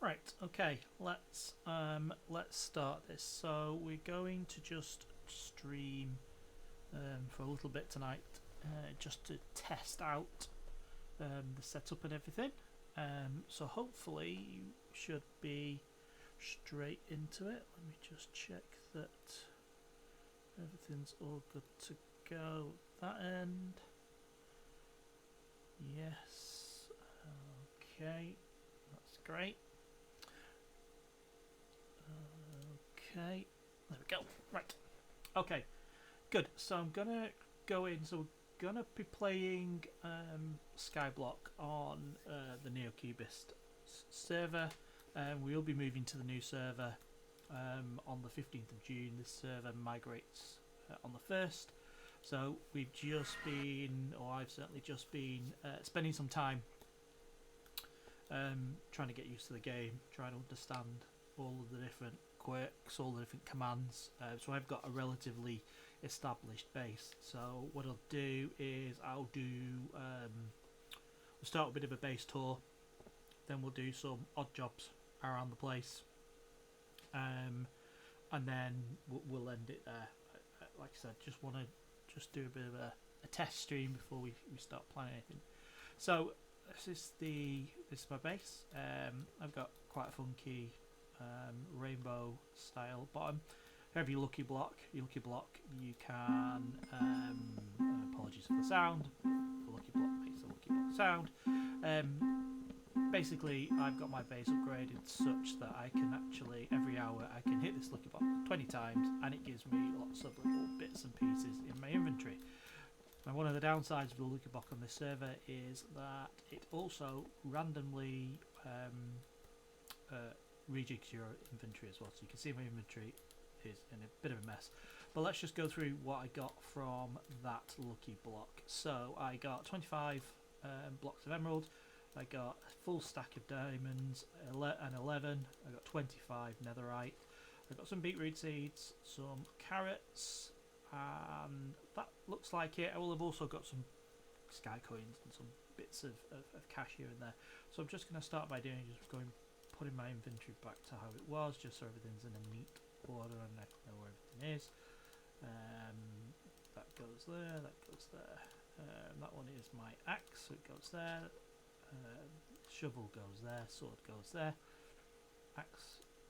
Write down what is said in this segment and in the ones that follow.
Right, okay, let's start this. So we're going to just stream for a little bit tonight, just to test out the setup and everything. So hopefully you should be straight into it. Let me just check that everything's all good to go. That end, yes, okay, that's great. Okay, there we go. Right. Okay, good. So I'm gonna go in. So we're gonna be playing Skyblock on the NeoCubest server. We'll be moving to the new server on the 15th of June. This server migrates on the 1st. So we've just been, or I've certainly just been, spending some time trying to get used to the game, trying to understand all of the different quirks, all the different commands. So I've got a relatively established base. So what I'll do is we'll start with a bit of a base tour, then we'll do some odd jobs around the place, and then we'll end it there. Like I said, just want to do a bit of a test stream before we start planning anything. So this is my base. I've got quite a funky rainbow style bottom. If you have your lucky block, you can apologies for the sound. The lucky block makes the lucky block sound. Basically, I've got my base upgraded such that I can actually every hour I can hit this lucky block 20 times, and it gives me lots of little bits and pieces in my inventory. Now, one of the downsides of the lucky block on this server is that it also randomly rejigs your inventory as well. So you can see my inventory is in a bit of a mess. But let's just go through what I got from that lucky block. So I got 25 blocks of emerald. I got a full stack of diamonds and 11. I got 25 netherite. I got some beetroot seeds, some carrots, and that looks like it. I will have also got some sky coins and some bits of cash here and there. So I'm just going to start by putting my inventory back to how it was, just so everything's in a neat order and I know where everything is. That goes there, that goes there. That one is my axe, so it goes there. Shovel goes there, sword goes there.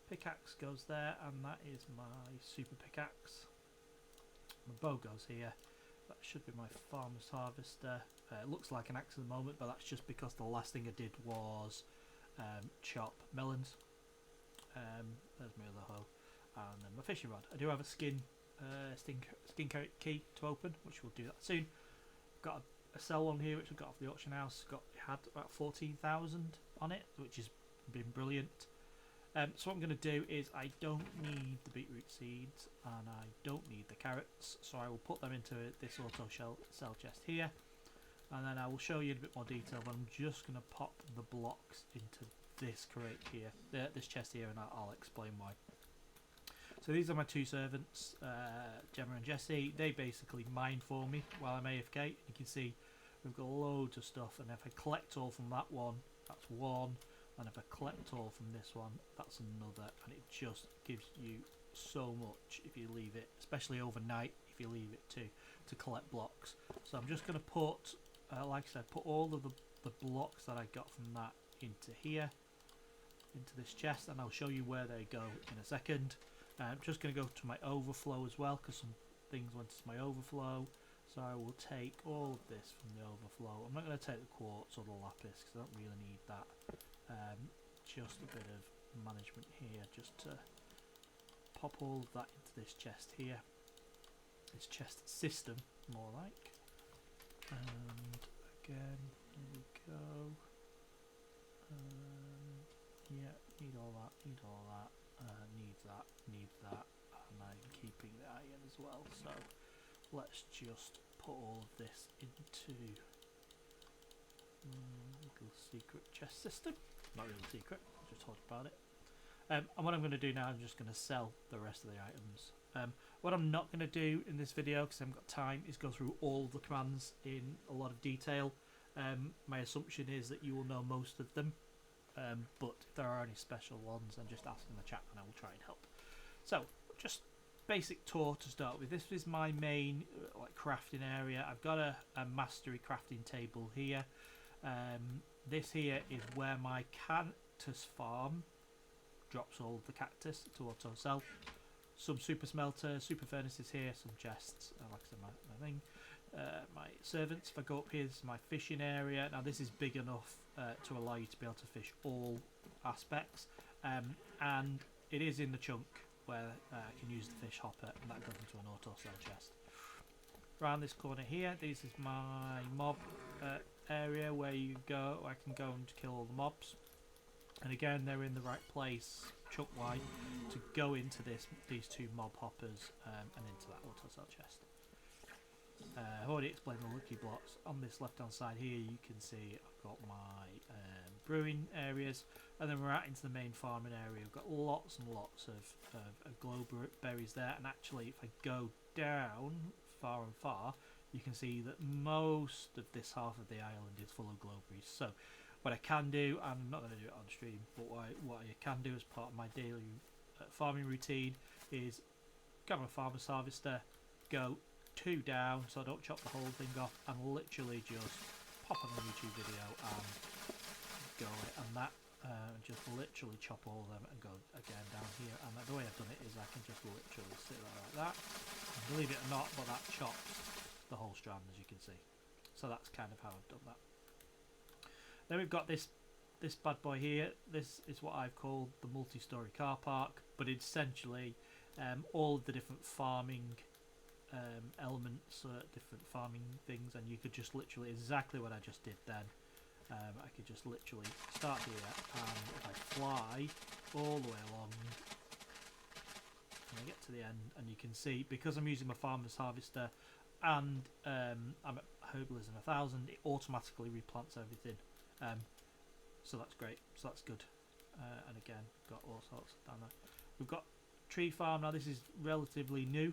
Pickaxe goes there, and that is my super pickaxe. My bow goes here. That should be my farmer's harvester. It looks like an axe at the moment, but that's just because the last thing I did was chop melons. There's my other hoe, and then my fishing rod. I do have a skin carrot key to open, which we'll do that soon. Got a sell on here which I got off the auction house. It had about 14,000 on it, which has been brilliant. So what I'm going to do is I don't need the beetroot seeds and I don't need the carrots, so I will put them into this auto sell chest here, and then I will show you in a bit more detail. But I'm just going to pop the blocks into this crate here, this chest here, and I'll explain why. So these are my two servants, Gemma and Jesse. They basically mine for me while I'm AFK. You can see we've got loads of stuff, and if I collect all from that one, that's one, and if I collect all from this one, that's another, and it just gives you so much if you leave it, especially overnight if you leave it to collect blocks. So I'm just going to put, like I said, put all of the blocks that I got from that into here, into this chest, and I'll show you where they go in a second. I'm just going to go to my overflow as well, because some things went to my overflow. So I will take all of this from the overflow. I'm not going to take the quartz or the lapis because I don't really need that. Just a bit of management here, just to pop all of that into this chest here. This chest system, more like. And again, here we go. Yeah, need all that, needs that, and I'm keeping the iron as well. So let's just put all of this into little secret chest system. Not really secret, I'll just talk about it. And what I'm going to do now, I'm just going to sell the rest of the items. What I'm not going to do in this video, because I haven't got time, is go through all of the commands in a lot of detail. My assumption is that you will know most of them. but if there are any special ones, then just ask in the chat and I will try and help. So just basic tour to start with. This is my main like crafting area. I've got a mastery crafting table here. This here is where my cactus farm drops all of the cactus to auto sell. Some super smelters, super furnaces here, some chests, like I said, my thing. My servants, if I go up here, this is my fishing area. Now this is big enough to allow you to be able to fish all aspects, and it is in the chunk where I can use the fish hopper, and that goes into an auto sell chest. Around this corner here, this is my mob area where you go. I can go and kill all the mobs, and again they're in the right place chunk wide to go into these two mob hoppers and into that auto sell chest. I've already explained the lucky blocks. On this left hand side here you can see I've got my brewing areas, and then we're out into the main farming area. We've got lots and lots of glow berries there, and actually if I go down far and far you can see that most of this half of the island is full of glow berries. So what I can do, I'm not going to do it on stream, but what I can do as part of my daily farming routine is grab my farmer's harvester, go 2 down so I don't chop the whole thing off, and literally just pop on a YouTube video and go it, and that just literally chop all of them and go again down here. And the way I've done it is I can just literally sit there like that, and believe it or not, but that chops the whole strand, as you can see. So that's kind of how I've done that. Then we've got this bad boy here. This is what I've called the multi-story car park, but it's essentially all of the different farming elements, different farming things, and you could just literally, exactly what I just did then, I could just literally start here, and if I fly all the way along and I get to the end, and you can see, because I'm using my farmer's harvester and I'm at herbalism 1000, it automatically replants everything, so that's great, so that's good. And again, got all sorts down there. We've got tree farm. Now this is relatively new.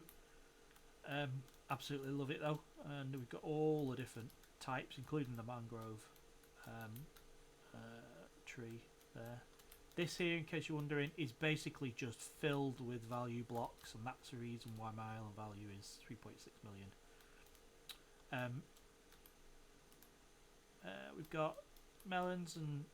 Absolutely love it though, and we've got all the different types, including the mangrove tree there. This here, in case you're wondering, is basically just filled with value blocks, and that's the reason why my island value is 3.6 million. We've got melons and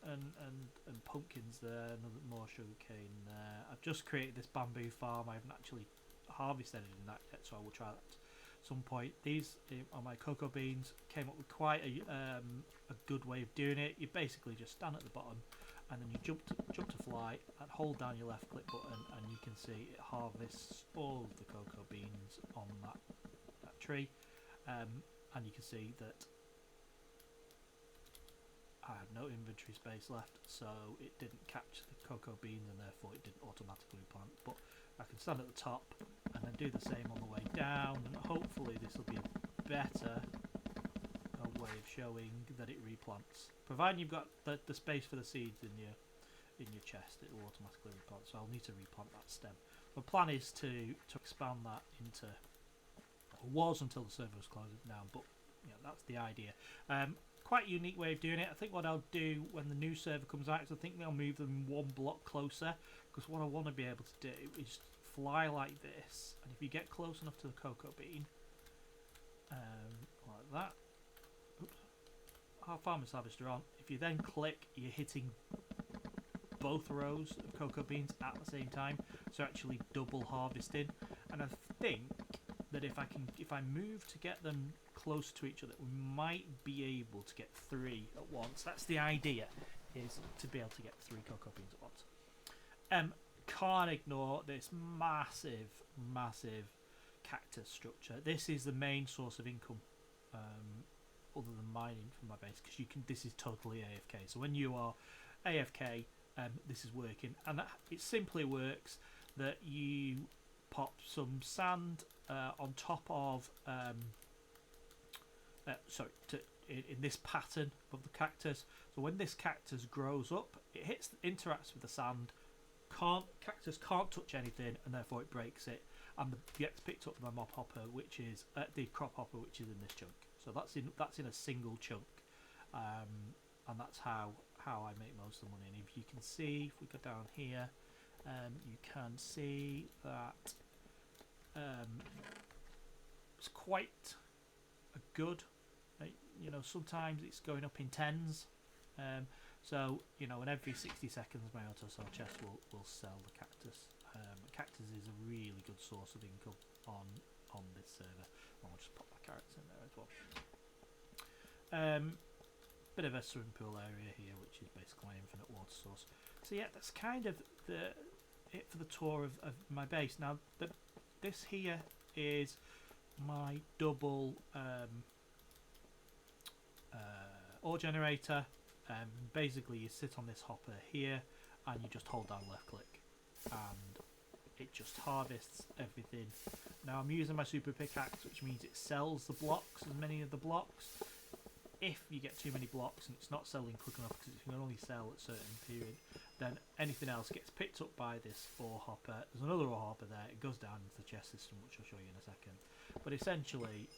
pumpkins there, another more sugarcane there. I've just created this bamboo farm. I haven't actually harvested anything in that yet, so I will try that at some point. These are my cocoa beans. Came up with quite a good way of doing it. You basically just stand at the bottom, and then you jump to fly and hold down your left click button, and you can see it harvests all of the cocoa beans on that tree, and you can see that I had no inventory space left, so it didn't catch the cocoa beans, and therefore it didn't automatically plant. But I can stand at the top and then do the same on the way down, and hopefully this will be a better way of showing that it replants. Providing you've got the space for the seeds in your chest, it will automatically replant. So I'll need to replant that stem. My plan is to expand that into, or was until the server was closed down, but yeah, that's the idea. Quite a unique way of doing it. I think what I'll do when the new server comes out is I think they'll move them 1 block closer, because what I want to be able to do is fly like this, and if you get close enough to the cocoa bean, like that, oops, our farmer's harvester on, if you then click, you're hitting both rows of cocoa beans at the same time, so actually double harvesting. And I think that if I move to get them close to each other, we might be able to get 3 at once. That's the idea, is to be able to get 3 cocoa beans at once. Can't ignore this massive cactus structure. This is the main source of income, other than mining from my base, because this is totally AFK. So when you are AFK, this is working, and it simply works that you pop some sand on top of in this pattern of the cactus. So when this cactus grows up, it interacts with the sand. Cactus can't touch anything, and therefore it breaks it, and gets picked up by mob hopper, which is the crop hopper, which is in this chunk. So that's in a single chunk, and that's how I make most of the money. And if you can see, if we go down here, you can see that it's quite a good. You know, sometimes it's going up in tens. So you know, and every 60 seconds, my auto sell chest will sell the cactus. Cactus is a really good source of income on this server. I'll just pop my carrots in there as well. Bit of a swimming pool area here, which is basically my infinite water source. So yeah, that's kind of it for the tour of my base. Now, this here is my double ore generator. Basically, you sit on this hopper here, and you just hold down left click, and it just harvests everything. Now I'm using my super pickaxe, which means it sells the blocks, as many of the blocks. If you get too many blocks and it's not selling quick enough, because it can only sell at a certain period, then anything else gets picked up by this ore hopper. There's another ore hopper there. It goes down into the chest system, which I'll show you in a second. But essentially,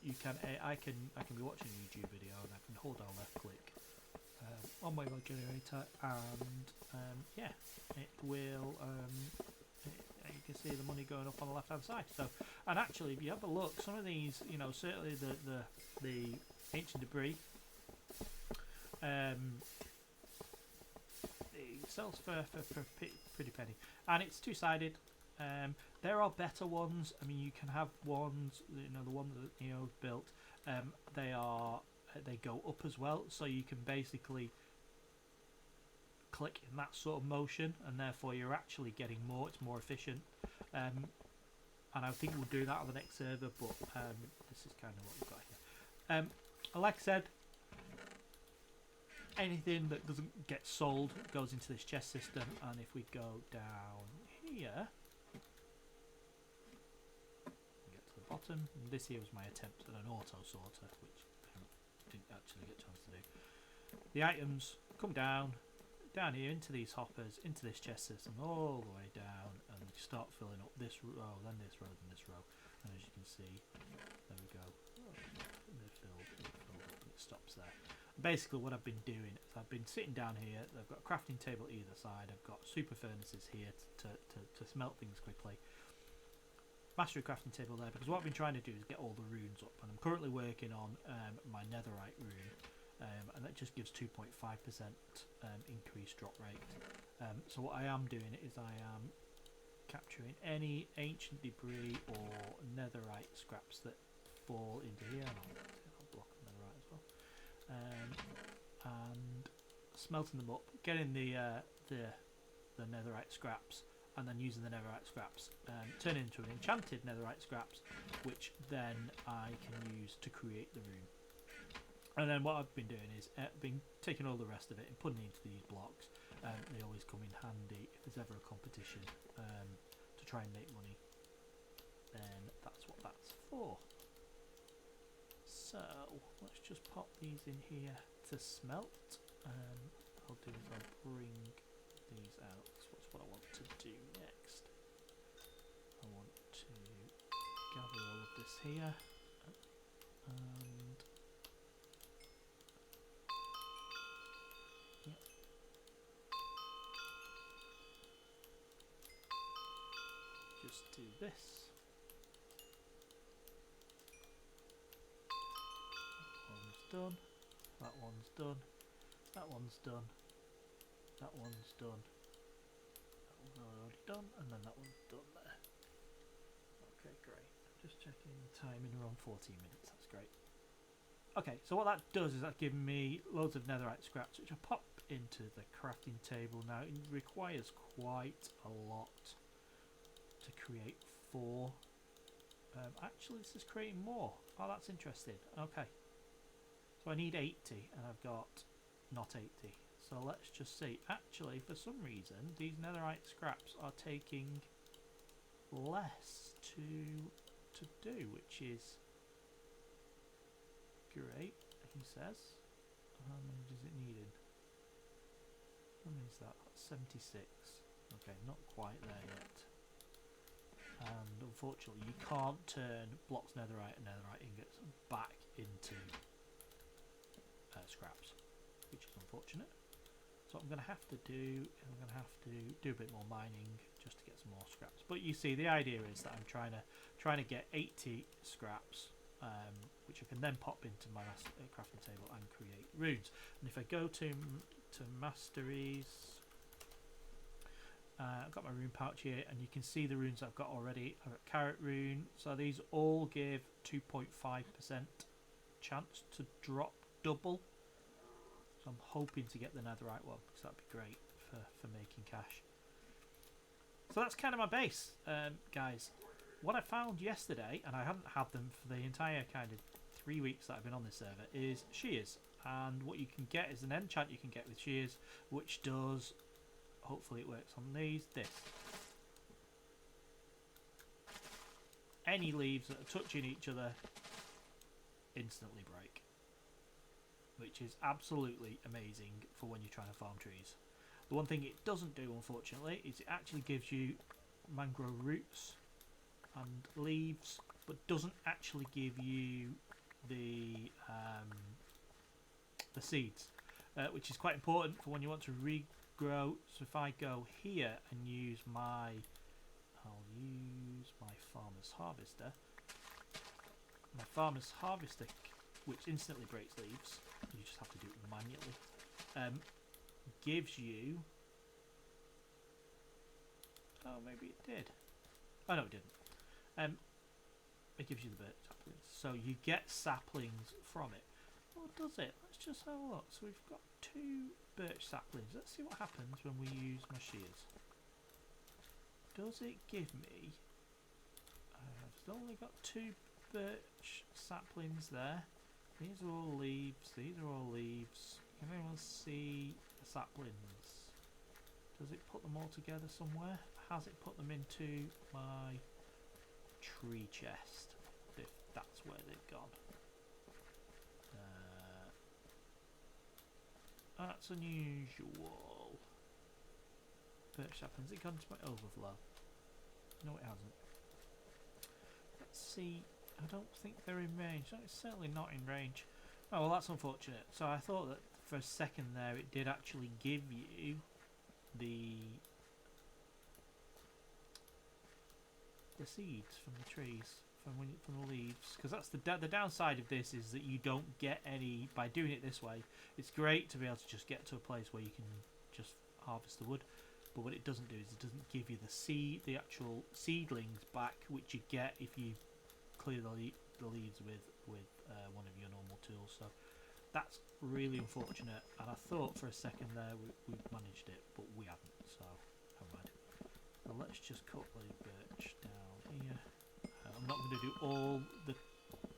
you can I can be watching a YouTube video and I can hold down left click on my log generator, and yeah, it will. You can see the money going up on the left hand side. So, and actually, if you have a look, some of these, you know, certainly the ancient debris, it sells for pretty penny, and it's two-sided. There are better ones. I mean, you can have ones, you know, the one that Neo built. They go up as well, so you can basically click in that sort of motion, and therefore you're actually getting more. It's more efficient, and I think we'll do that on the next server. But this is kind of what we've got here. Like I said, anything that doesn't get sold goes into this chest system, and if we go down here, get to the bottom. And this here was my attempt at an auto sorter, which didn't actually get a chance to do. The items come down here into these hoppers, into this chest system, all the way down, and start filling up this row, then this row, then this row. And as you can see, there we go. They're filled up, and it stops there. Basically, what I've been doing is I've been sitting down here. I've got a crafting table either side. I've got super furnaces here to smelt things quickly. Mastery crafting table there, because what I've been trying to do is get all the runes up, and I'm currently working on my netherite rune. And that just gives 2.5% increased drop rate. So what I am doing is I am capturing any ancient debris or netherite scraps that fall into here. And I'll block netherite as well. And smelting them up, getting the netherite scraps, and then using the netherite scraps, turn into an enchanted netherite scraps, which then I can use to create the rune. And then what I've been doing is been taking all the rest of it and putting it into these blocks. They always come in handy if there's ever a competition to try and make money. Then that's what that's for. So let's just pop these in here to smelt. I'll do is I'll bring these out. So what's what I want to do next? I want to gather all of this here, and just do this. That one's done. That one's done. That one's done. That one's done. That one's already done, and then that one's done there. Okay, great. Just checking the timing, around 14 minutes. That's great. Okay, so what that does is that gives me loads of netherite scraps, which I pop into the crafting table. Now it requires quite a lot to create 4. Actually, this is creating more. Oh, that's interesting. Okay, so I need 80, and I've got not 80. So let's just see. Actually, for some reason, these netherite scraps are taking less to do, which is great. He says. How many does it need in? How many is that? That's 76. Okay, not quite there yet. And unfortunately, you can't turn blocks netherite and netherite ingots back into scraps, which is unfortunate. So what I'm going to have to do is I'm going to have to do a bit more mining just to get some more scraps. But you see, the idea is that I'm trying to get 80 scraps, which I can then pop into my crafting table and create runes. And if I go to masteries, I've got my rune pouch here, and you can see the runes I've got already. I've got carrot rune, so these all give 2.5% chance to drop double. So I'm hoping to get the netherite one, because that'd be great for making cash. So that's kind of my base, guys. What I found yesterday, and I haven't had them for the entire kind of 3 weeks that I've been on this server, is shears. And what you can get is an enchant you can get with shears, which does, hopefully it works on these, this. Any leaves that are touching each other instantly break. Which is absolutely amazing for when you're trying to farm trees. The one thing it doesn't do, unfortunately, is it actually gives you mangrove roots and leaves, but doesn't actually give you the seeds, which is quite important for when you want to regrow. So if I go here and I'll use my farmer's harvester, which instantly breaks leaves. You just have to do it manually. Gives you... Oh, maybe it did. Oh, no, it didn't. It gives you the birch saplings. So you get saplings from it. What does it? Let's just have a look. So we've got 2 birch saplings. Let's see what happens when we use my shears. Does it give me... I've only got 2 birch saplings there. These are all leaves. These are all leaves. Can anyone see the saplings? Does it put them all together somewhere? Has it put them into my tree chest? If that's where they've gone. That's unusual. Birch saplings. Has it gone to my overflow? No, it hasn't. Let's see. I don't think they're in range. No, it's certainly not in range. Oh, well, that's unfortunate. So I thought that for a second there it did actually give you the seeds from the trees, from the leaves, because that's the downside of this, is that you don't get any by doing it this way. It's great to be able to just get to a place where you can just harvest the wood, but what it doesn't do is it doesn't give you the actual seedlings back, which you get if you clear the leaves with one of your normal tools. So that's really unfortunate, and I thought for a second there we'd managed it, but we haven't, so never mind. So let's just cut the birch down here. I'm not going to do all the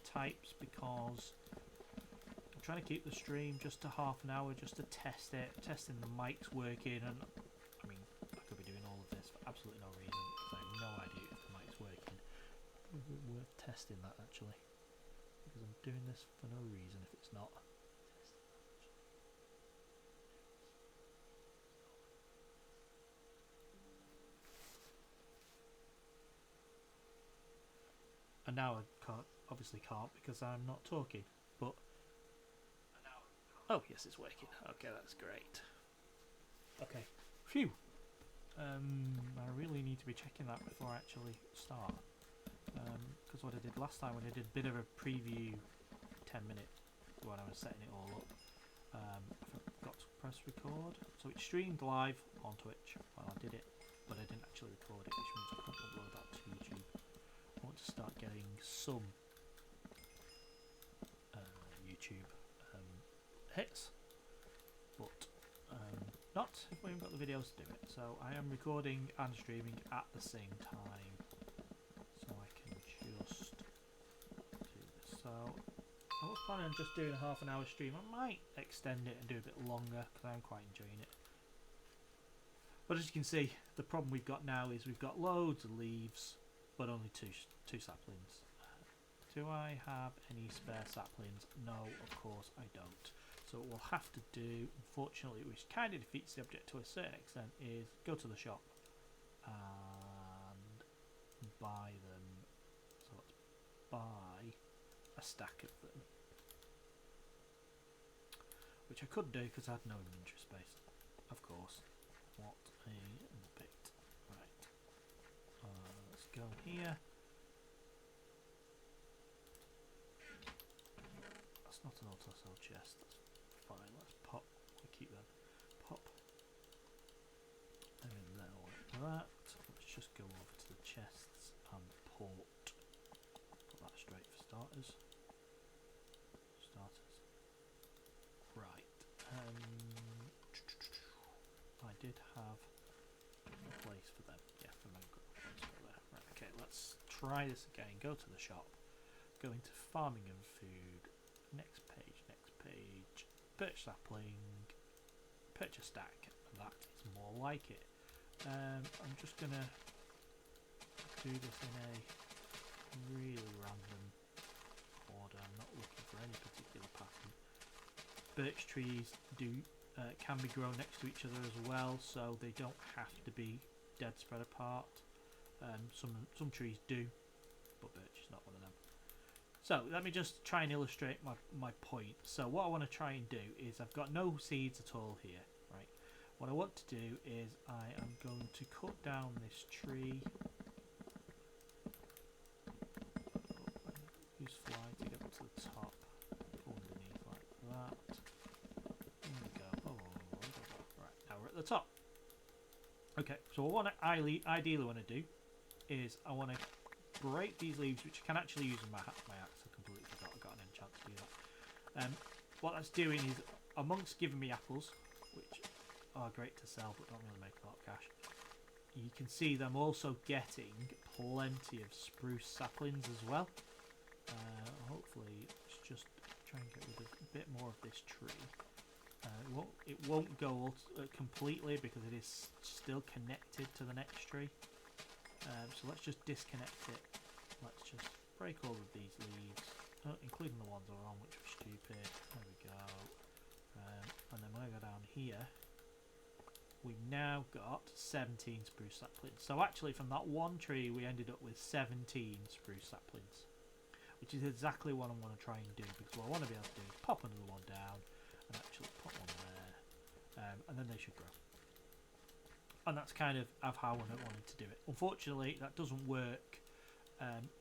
types because I'm trying to keep the stream just to half an hour, just to test it, testing the mic's working, and I mean I could be doing all of this for absolutely no reason because I have no idea if the mic's working. Is it worth testing that actually? Because I'm doing this for no reason if it's not. And now I obviously can't because I'm not talking, but oh yes, it's working. Okay, that's great. Okay, phew. I really need to be checking that before I actually start, because what I did last time when I did a bit of a preview 10-minute when I was setting it all up, I forgot to press record, so it streamed live on Twitch while I did it, but I didn't actually record it, which means I couldn't upload that to YouTube. I want to start getting some YouTube hits, but not if we haven't got the videos to do it. So I am recording and streaming at the same time, so I can just do this. So I was planning on just doing a half an hour stream. I might extend it and do a bit longer because I'm quite enjoying it. But as you can see, the problem we've got now is we've got loads of leaves, but only two saplings. Do I have any spare saplings? No, of course I don't. So what we'll have to do, unfortunately, which kind of defeats the object to a certain extent, is go to the shop and buy them. So let's buy a stack of them. which I could do because I had no inventory space. Of course. What a bit. Right. Let's go here. That's not an auto sell chest. That's fine. Let's pop. We keep them. Pop. Them in there like that. Let's just go over to the chests and port. Put that straight for starters. Right. I did have a place for them. Yeah, for Minecraft. Let's go there. Right. Okay. Let's try this again. Go to the shop. Go into farming and food. Next page. Next page. Purchase sapling. Purchase stack. That is more like it. I'm just gonna do this in a really random order. I'm not looking for any particular pattern. Birch trees can be grown next to each other as well, so they don't have to be dead spread apart. Some trees do, but birch is not one of them. So let me just try and illustrate my point. So what I want to try and do is I've got no seeds at all here, right? What I want to do is I am going to cut down this tree. Use fly to get up to the top. Go underneath like that. There we go. Right, now we're at the top. Okay, so what I ideally want to do is I want to break these leaves, which I can actually use in my axe. I completely forgot I got an enchant to do that. What that's doing is, amongst giving me apples, which are great to sell but don't really make a lot of cash, you can see them also getting plenty of spruce saplings as well. Hopefully, let's just try and get rid of a bit more of this tree. It won't go completely because it is still connected to the next tree. So let's just disconnect it. Let's just break all of these leaves, including the ones we're on, which are stupid. There we go. And then when I go down here, we've now got 17 spruce saplings. So actually from that one tree we ended up with 17 spruce saplings, which is exactly what I want to try and do, because what I want to be able to do is pop another one down and actually put one there, and then they should grow. And that's kind of how I wanted to do it. Unfortunately, that doesn't work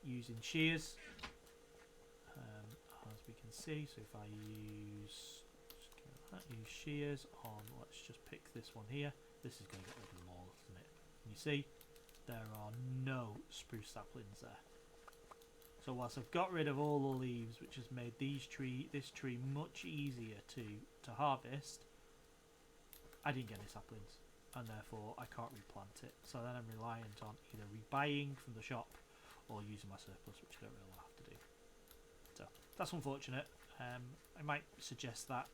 using shears, as we can see. So if I use shears on, let's just pick this one here. This is going to get rid of them all, isn't it? And you see, there are no spruce saplings there. So whilst I've got rid of all the leaves, which has made this tree much easier to harvest, I didn't get any saplings, and therefore I can't replant it. So then I'm reliant on either rebuying from the shop or using my surplus, which I don't really have to do. So that's unfortunate. I might suggest that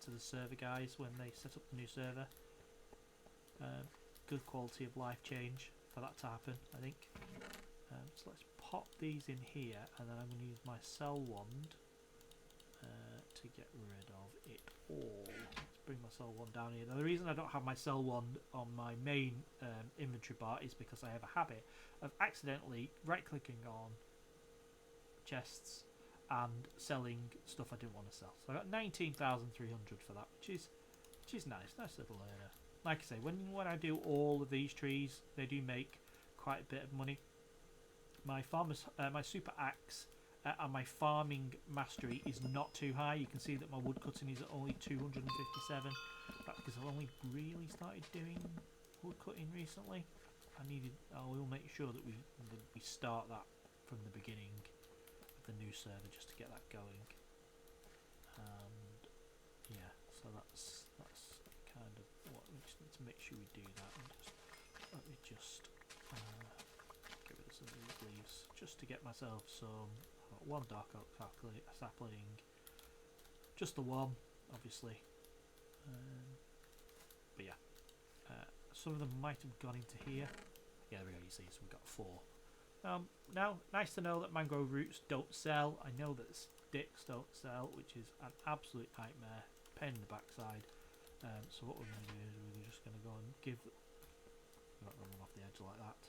to the server guys when they set up the new server. Good quality of life change for that to happen, I think. So let's pop these in here, and then I'm going to use my cell wand to get rid of it all. Let's bring my cell wand down here. Now the reason I don't have my cell wand on my main inventory bar is because I have a habit of accidentally right-clicking on chests and selling stuff I didn't want to sell. So I got 19,300 for that, which is nice little earner. Like I say, when I do all of these trees, they do make quite a bit of money. My my super axe and my farming mastery is not too high. You can see that my woodcutting is at only 257. That's because I've only really started doing woodcutting recently. I will make sure that we start that from the beginning of the new server, just to get that going. And yeah, so that's kind of what we just need to make sure we do that. And let me just get rid of some of these leaves just to get myself some. One dark oak sapling, just the one, obviously. But yeah, some of them might have gone into here. Yeah, there we go. You see, so we've got 4. Now, nice to know that mangrove roots don't sell. I know that sticks don't sell, which is an absolute nightmare, pain in the backside. So what we're going to do is we're just going to go and give. I'm not going to run off the edge like that.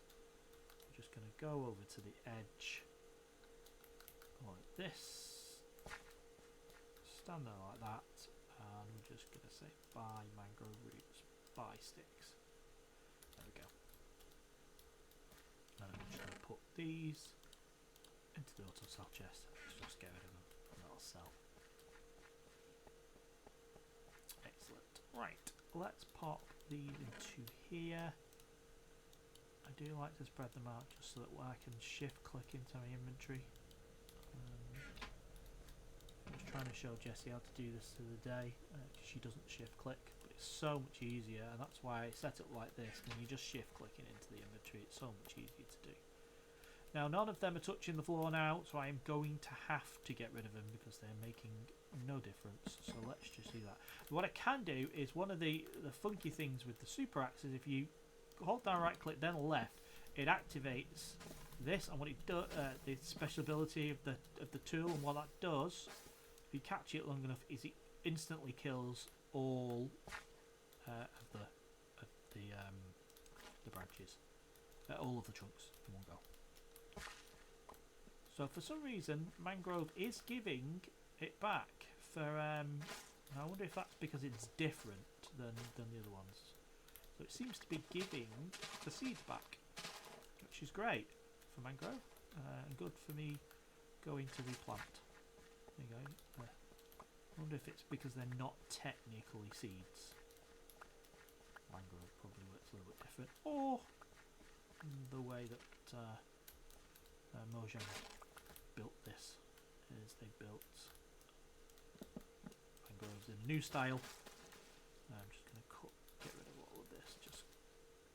We're just going to go over to the edge. Like this, stand there like that, And we're just going to say buy mangrove roots, buy sticks. There we go. And I'm just going to put these into the auto sell chest. Let's just get rid of them and that'll sell. Excellent. Right, let's pop these into here. I do like to spread them out just so that I can shift click into my inventory. I was trying to show Jessie how to do this the other day. She doesn't shift click, but it's so much easier, and that's why I set it like this. When you just shift clicking into the inventory, it's so much easier to do. Now, none of them are touching the floor now, so I am going to have to get rid of them because they're making no difference. So let's just do that. What I can do is one of the funky things with the super axe is if you hold down right click then left, it activates this, and what it does, the special ability of the tool, and what that does, if you catch it long enough, is it instantly kills all of the branches, all of the chunks in one go. So for some reason, mangrove is giving it back for. I wonder if that's because it's different than the other ones. So it seems to be giving the seeds back, which is great for mangrove and good for me going to replant. There you go. I wonder if it's because they're not technically seeds. Mangrove probably works a little bit different, or the way that Mojang built this is they built mangroves in a new style. I'm just going to get rid of all of this just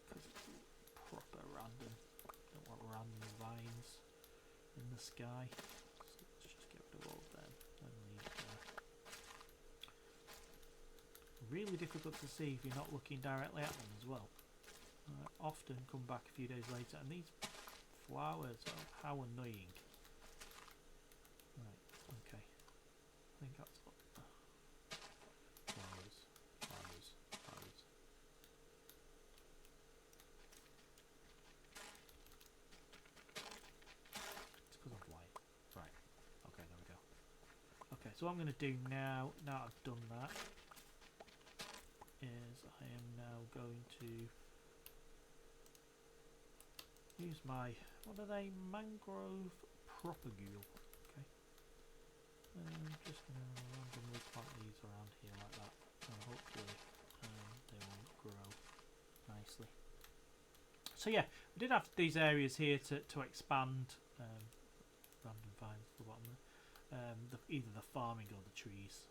because it's proper random. Don't want random vines in the sky. So let's just get rid of all of them and leave there. Really difficult to see if you're not looking directly at them as well. Often come back a few days later and these flowers, oh, how annoying. Right, okay. I think that's what. Flowers, flowers, flowers. It's because I'm blind. Right, okay, there we go. Okay, so what I'm going to do now I've done that, is I am now going to use my, what are they, mangrove propagule. Okay, just going to randomly plant these around here like that, and hopefully they will grow nicely. So yeah, we did have these areas here to expand. Random vines at the bottom there. Either the farming or the trees,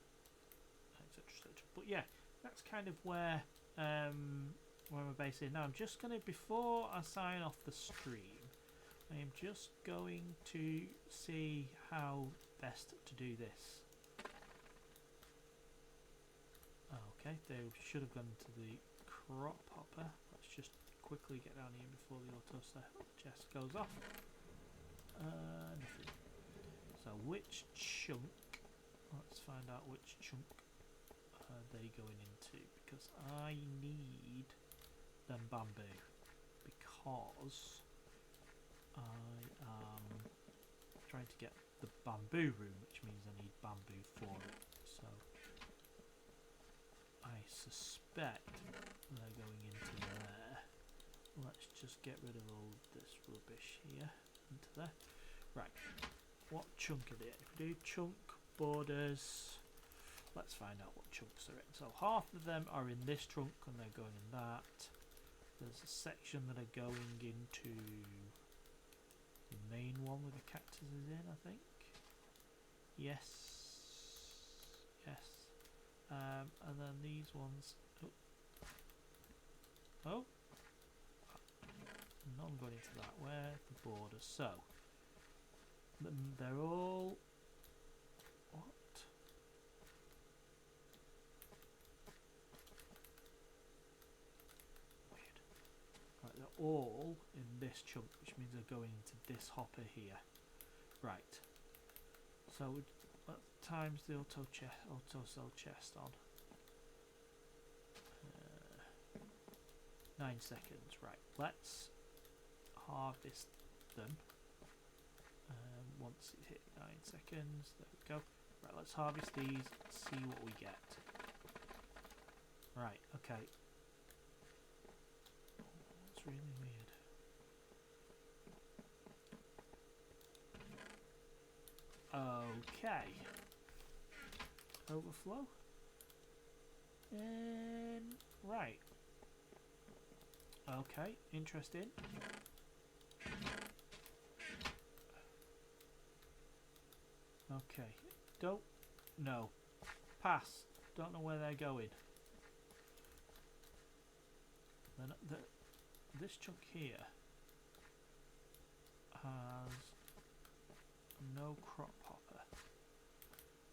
etc, etc. But yeah, that's kind of where my base is now. I'm just going to, before I sign off the stream, I am just going to see how best to do this. Okay, they should have gone to the crop hopper. Let's just quickly get down here before the auto chest goes off. Nothing. So which chunk? Let's find out which chunk are they going into, because I need them bamboo, because I am trying to get the bamboo room, which means I need bamboo for it. So I suspect they're going into there. Let's just get rid of all this rubbish here into there. Right, what chunk are they in? If we do chunk borders, let's find out what chunks they're in. So half of them are in this trunk and they're going in that. There's a section that are going into the main one with the cactuses in, I think. Yes. Yes. And then these ones. Oh. None going into that. Where's the border? So they're all. What? Weird. Right, they're all in this chunk, which means they're going into this hopper here. Right. So let's times the auto cell chest on. 9 seconds. Right. Let's harvest them. Once it hit 9 seconds, there we go. Right, let's harvest these, see what we get. Right, okay. That's really weird. Okay. Overflow. Right. Okay, interesting. Okay. Don't. No. Pass. Don't know where they're going. This chunk here has no crop hopper.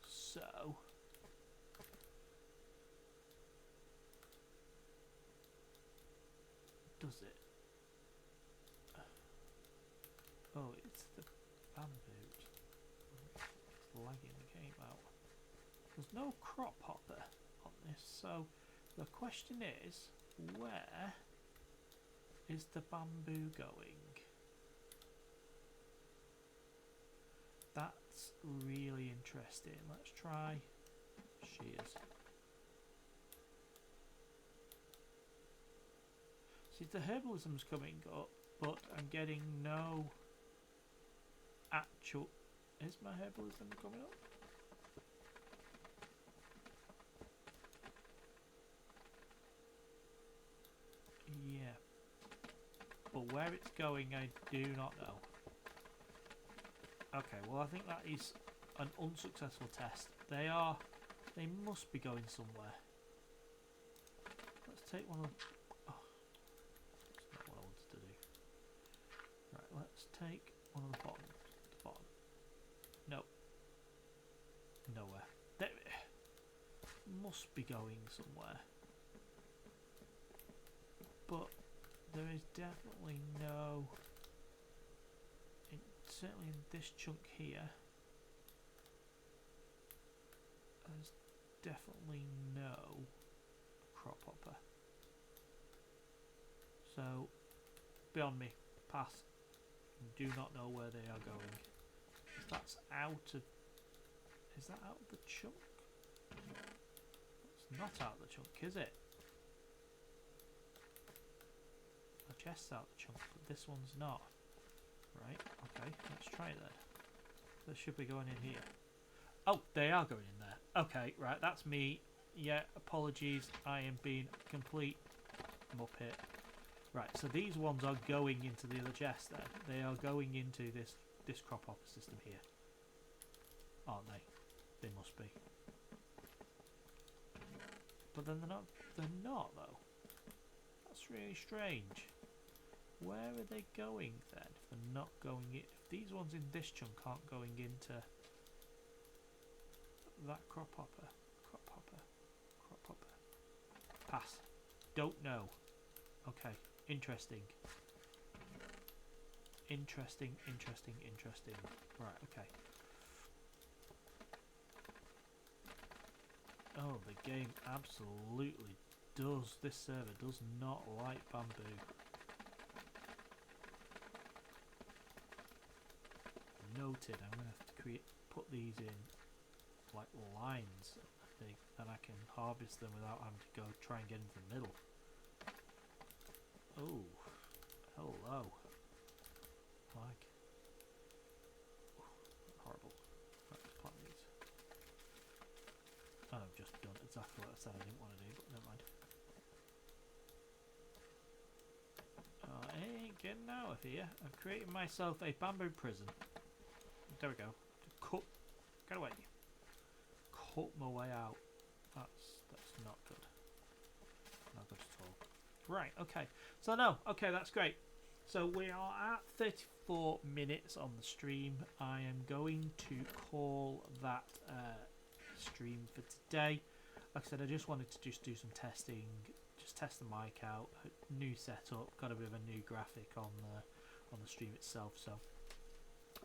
So does it? Oh, it's the bamboo. It's lagging the game out. There's no crop hopper on this, so the question is, where is the bamboo going? That's really interesting. Let's try shears. See, the herbalism's coming up, but I'm getting no actual... Is my herbalism coming up? Yeah. But where it's going, I do not know. Okay, well I think that is an unsuccessful test. They must be going somewhere. Let's take one of... Oh, that's not what I wanted to do. Right, let's take one of the bottom. No. Nowhere. There, must be going somewhere. But there is definitely no... certainly in this chunk here, there's definitely no crop hopper. So, beyond me, pass. Do not know where they are going. If that's out of... Is that out of the chunk? It's not out of the chunk, is it? The chest's out of the chunk, but this one's not. Right, okay, let's try it then. They should be going in here. Oh, they are going in there. Okay, right, that's me. Yeah, apologies, I am being a complete muppet. Right, so these ones are going into the other chest then. They are going into this crop hopper system here. Aren't they? They must be. But then they're not though. That's really strange. Where are they going then? If they're not going in, if these ones in this chunk aren't going into that crop hopper. Pass. Don't know. Okay. Interesting. Interesting. Right, okay. Oh, the game absolutely does. This server does not like bamboo. Noted. I'm going to have to put these in like lines, I think, and I can harvest them without having to go try and get into the middle. Oh, hello. Like, horrible. Right, let's plant these. Oh, I've just done exactly what I said I didn't want to do, but never mind. Oh, I ain't getting out of here. I've created myself a bamboo prison. There we go. Get away. Cut my way out. That's not good. Not good at all. Right, okay. So no, okay, that's great. So we are at 34 minutes on the stream. I am going to call that stream for today. Like I said, I just wanted to just do some testing, just test the mic out, new setup, got a bit of a new graphic on the stream itself.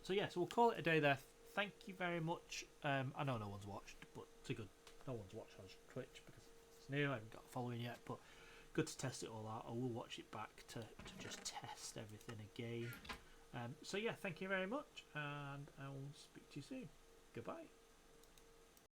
So yeah, so we'll call it a day there. Thank you very much. I know no one's watched, but it's a good. No one's watched on Twitch because it's new. I haven't got a following yet, but good to test it all out. I will watch it back to just test everything again. So yeah, thank you very much, and I will speak to you soon. Goodbye.